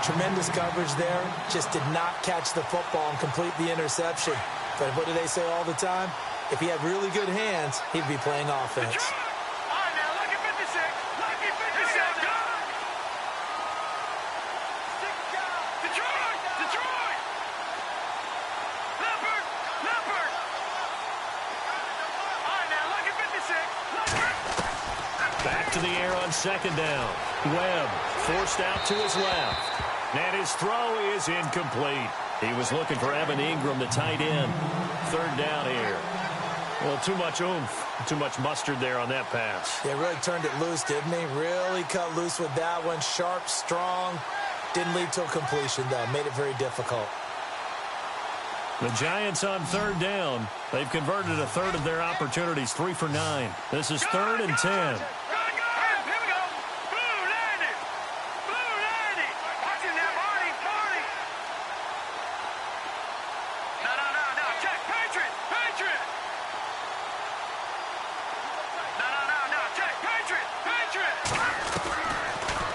Tremendous coverage there. Just did not catch the football and complete the interception. But what do they say all the time? If he had really good hands, he'd be playing offense. Back to the air on second down. Webb forced out to his left. And his throw is incomplete. He was looking for Evan Ingram, the tight end. Third down here. Well, too much oomph, too much mustard there on that pass. Yeah, really turned it loose, didn't he? Really cut loose with that one. Sharp, strong. Didn't lead to a completion, though. Made it very difficult. The Giants on third down. They've converted a third of their opportunities, 3 for 9. This is 3rd and 10.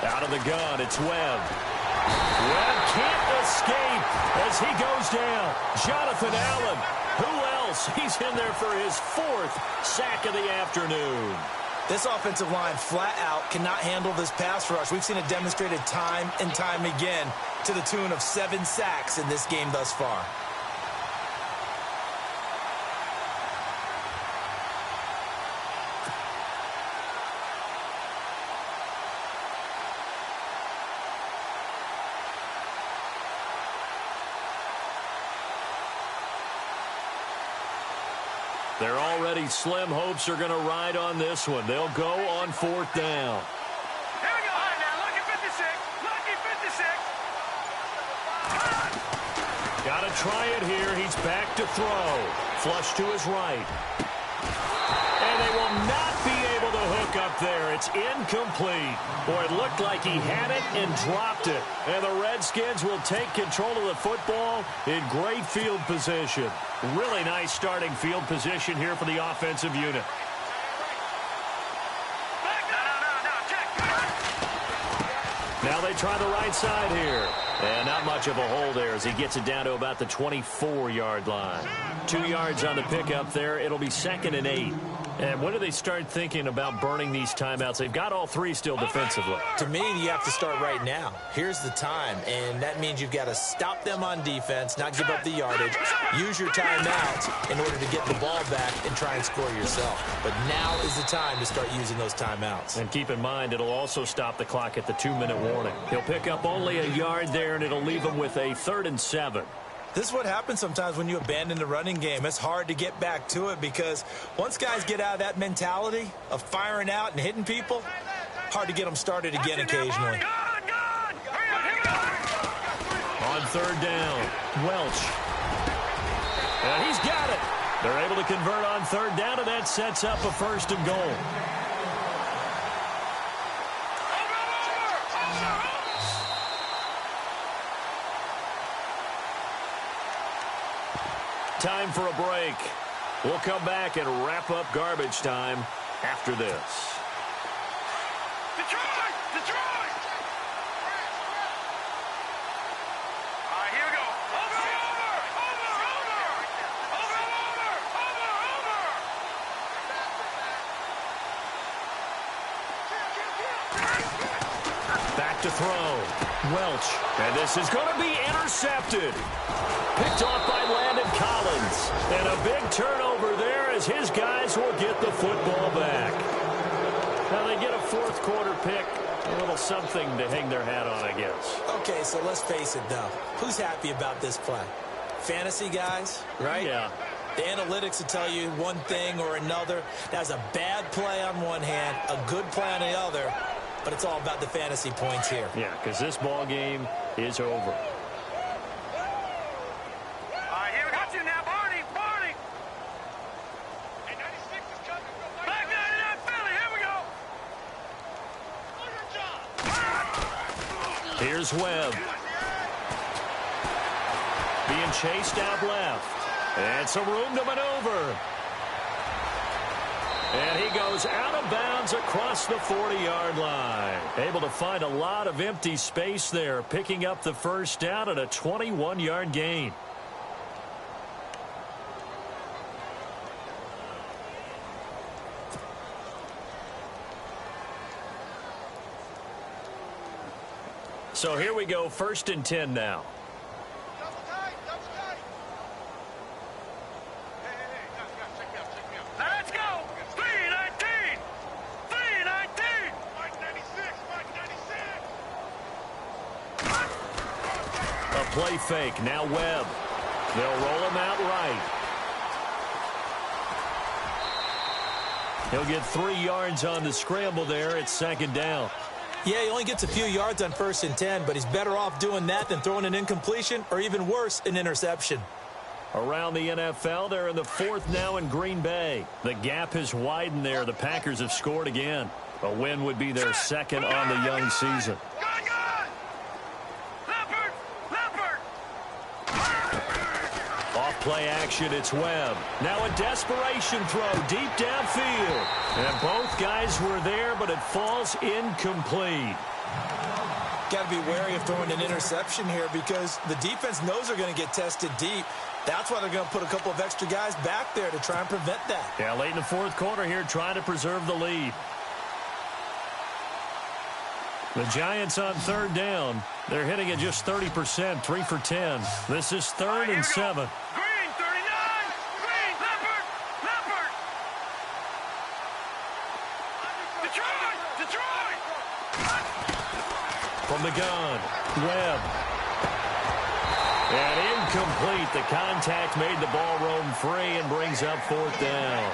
Out of the gun, it's Webb. Webb can't escape as he goes down. Jonathan Allen. Who else? He's in there for his 4th sack of the afternoon. This offensive line flat out cannot handle this pass rush. We've seen it demonstrated time and time again to the tune of 7 sacks in this game thus far. Their already slim hopes are going to ride on this one. They'll go on 4th down. Here we go. All right, now, lucky 56. Lucky 56. Got to try it here. He's back to throw. Flush to his right. And they will not be able to hook up there. It's incomplete. Boy, it looked like he had it and dropped it. And the Redskins will take control of the football in great field position. Really nice starting field position here for the offensive unit. Now they try the right side here. And not much of a hole there as he gets it down to about the 24-yard line. 2 yards on the pickup there. It'll be 2nd and 8. And when do they start thinking about burning these timeouts? They've got all 3 still defensively. To me, you have to start right now. Here's the time, and that means you've got to stop them on defense, not give up the yardage, use your timeouts in order to get the ball back and try and score yourself. But now is the time to start using those timeouts. And keep in mind, it'll also stop the clock at the 2-minute warning. He'll pick up only a yard there, and it'll leave him with a 3rd and 7. This is what happens sometimes when you abandon the running game. It's hard to get back to it because once guys get out of that mentality of firing out and hitting people, hard to get them started again occasionally. On 3rd down, Welch. And he's got it. They're able to convert on 3rd down, and that sets up a 1st and goal. Time for a break. We'll come back and wrap up garbage time after this. Detroit! Detroit! All right, here we go. Over! Back to throw. Welch. And this is going to be intercepted. Picked off by Landon Collins. And a big turnover there as his guys will get the football back. Now they get a 4th quarter pick. A little something to hang their hat on, I guess. Okay, so let's face it, though. Who's happy about this play? Fantasy guys, right? Yeah. The analytics will tell you one thing or another. That's a bad play on one hand, a good play on the other. But it's all about the fantasy points here. Yeah, because this ball game is over. Here's Webb. Being chased out left. And some room to maneuver. And he goes out of bounds across the 40-yard line. Able to find a lot of empty space there, picking up the 1st down at a 21-yard gain. So here we go, 1st and 10 now. Double tight, double tight. Hey, guys, check me out. Let's go. 319. 319. play fake. Now Webb. They'll roll him out right. He'll get 3 yards on the scramble there. It's second down. Yeah, he only gets a few yards on 1st and 10, but he's better off doing that than throwing an incompletion or even worse, an interception. Around the NFL, they're in the 4th now in Green Bay. The gap has widened there. The Packers have scored again. A win would be their second on the young season. Off-play action, it's Webb. Now a desperation throw deep downfield. And both guys were there, but it falls incomplete. Got to be wary of throwing an interception here because the defense knows they're going to get tested deep. That's why they're going to put a couple of extra guys back there to try and prevent that. Yeah, late in the 4th quarter here, trying to preserve the lead. The Giants on 3rd down. They're hitting at just 30%, 3 for 10. This is 3rd and 7. Green, 39. Green, Leopard. Detroit. From the gun, Webb. And incomplete. The contact made the ball roam free and brings up 4th down.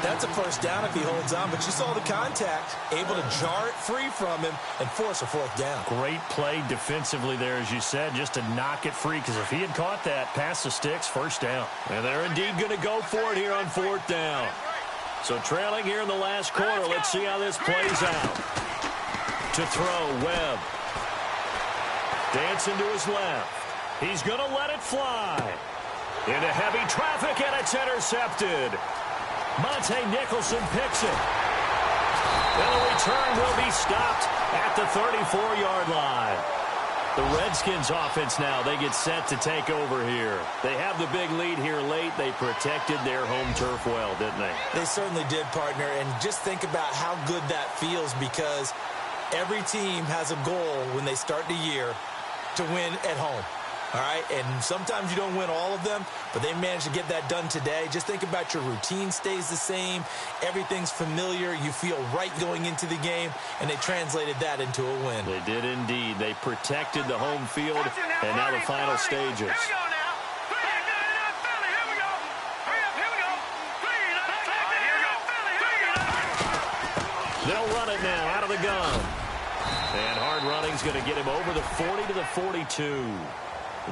That's a 1st down if he holds on, but you saw the contact, able to jar it free from him and force a 4th down. Great play defensively there, as you said, just to knock it free, because if he had caught that, past the sticks, 1st down. And they're indeed going to go for it here on 4th down. So trailing here in the last quarter, let's see how this plays out. To throw, Webb. Dancing to his left. He's going to let it fly. Into heavy traffic, and it's intercepted. Monte Nicholson picks it. And the return will be stopped at the 34-yard line. The Redskins offense now, they get set to take over here. They have the big lead here late. They protected their home turf well, didn't they? They certainly did, partner. And just think about how good that feels, because every team has a goal when they start the year to win at home. All right, and sometimes you don't win all of them, but they managed to get that done today. Just think about your routine stays the same. Everything's familiar. You feel right going into the game, and they translated that into a win. They did indeed. They protected the home field, and now the final stages. Here we go now. Here we go. Hurry up, here we go. They'll run it now out of the gun. And hard running's going to get him over the 40 to the 42.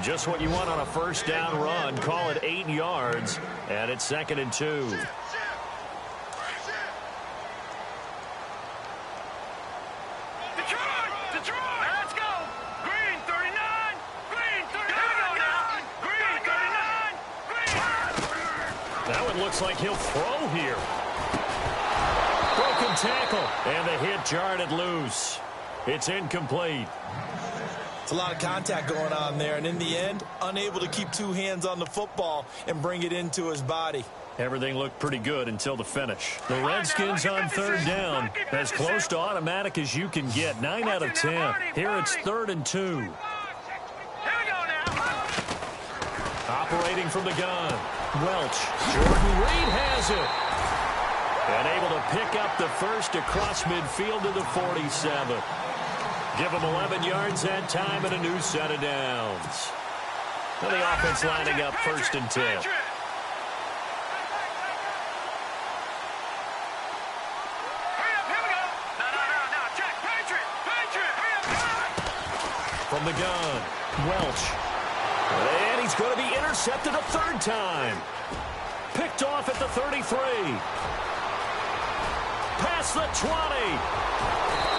Just what you want on a 1st down run. Call it 8 yards, and it's 2nd and 2. Detroit, let's go. Green, 39. Green, 39. Here we go now. Green, 39. Green. That one looks like he'll throw here. Broken tackle, and the hit jarred it loose. It's incomplete. It's a lot of contact going on there, and in the end, unable to keep 2 hands on the football and bring it into his body. Everything looked pretty good until the finish. The Redskins on 3rd down, as close to automatic as you can get. 9 out of 10. Here it's 3rd and 2. Here we go now. Operating from the gun. Welch. Jordan Reed has it. And able to pick up the first across midfield to the 47. Give them 11 yards that time and a new set of downs. Well, the offense lining up 1st and 10. From the gun, Welch. And he's going to be intercepted a 3rd time. Picked off at the 33. Past the 20.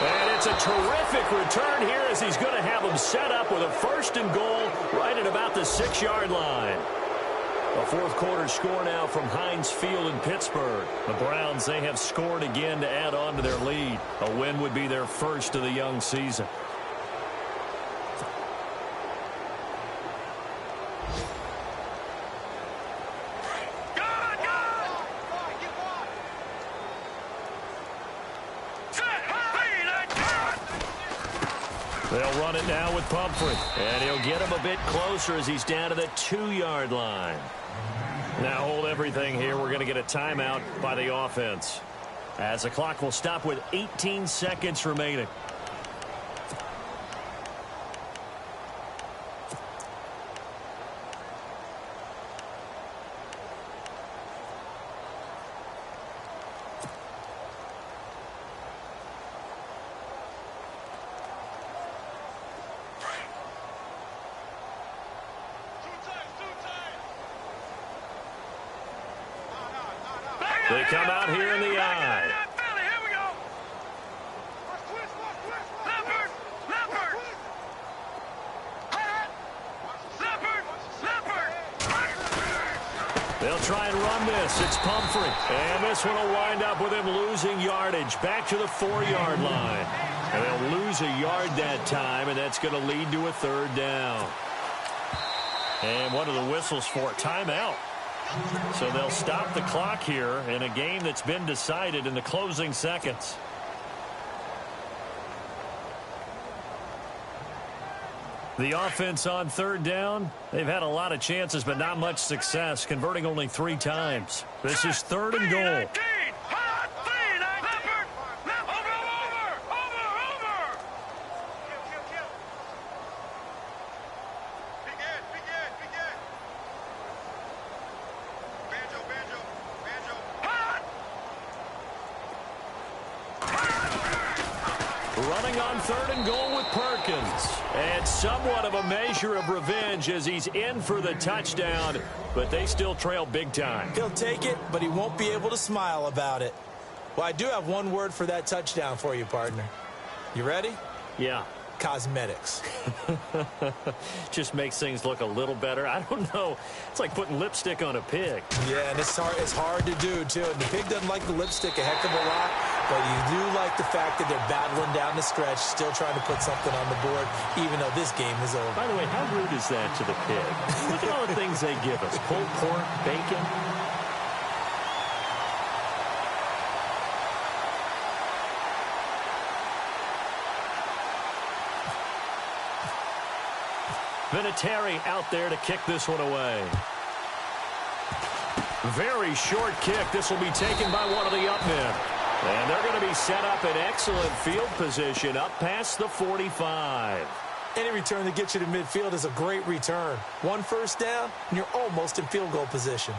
And it's a terrific return here as he's going to have him set up with a 1st and goal right at about the 6-yard line. A 4th quarter score now from Heinz Field in Pittsburgh. The Browns, they have scored again to add on to their lead. A win would be their first of the young season. They'll run it now with Pumphrey. And he'll get him a bit closer as he's down to the 2-yard line. Now hold everything here. We're going to get a timeout by the offense, as the clock will stop with 18 seconds remaining. They come out here in the eye. Here we go. Leopard. Leopard. Leopard. They'll try and run this. It's Pumphrey. And this one will wind up with him losing yardage back to the 4-yard line. And they'll lose a yard that time, and that's going to lead to a 3rd down. And what are the whistles for? Timeout. So they'll stop the clock here in a game that's been decided in the closing seconds. The offense on 3rd down, they've had a lot of chances, but not much success, converting only 3 times. This is 3rd and goal. Running on 3rd and goal with Perkins. And somewhat of a measure of revenge as he's in for the touchdown, but they still trail big time. He'll take it, but he won't be able to smile about it. Well, I do have one word for that touchdown for you, partner. You ready? Yeah. Cosmetics. Just makes things look a little better. I don't know. It's like putting lipstick on a pig. Yeah, and it's hard to do, too. And the pig doesn't like the lipstick a heck of a lot, but you do like the fact that they're battling down the stretch, still trying to put something on the board, even though this game is over. By the way, how rude is that to the pig? Look at all the things they give us. Pulled pork, bacon. Vinatieri out there to kick this one away. Very short kick. This will be taken by one of the up men. And they're going to be set up in excellent field position up past the 45. Any return that gets you to midfield is a great return. 1 first down, and you're almost in field goal position.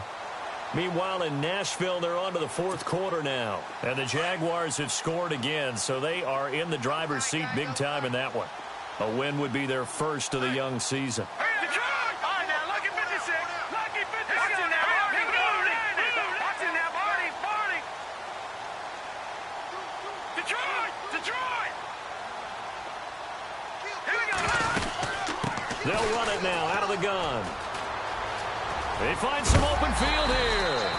Meanwhile, in Nashville, they're on to the 4th quarter now. And the Jaguars have scored again, so they are in the driver's seat big time in that one. A win would be their first of the young season. They'll run it now out of the gun. They find some open field here.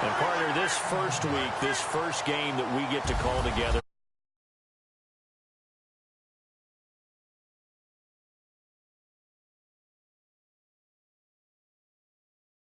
And partner, this first week, this first game that we get to call together.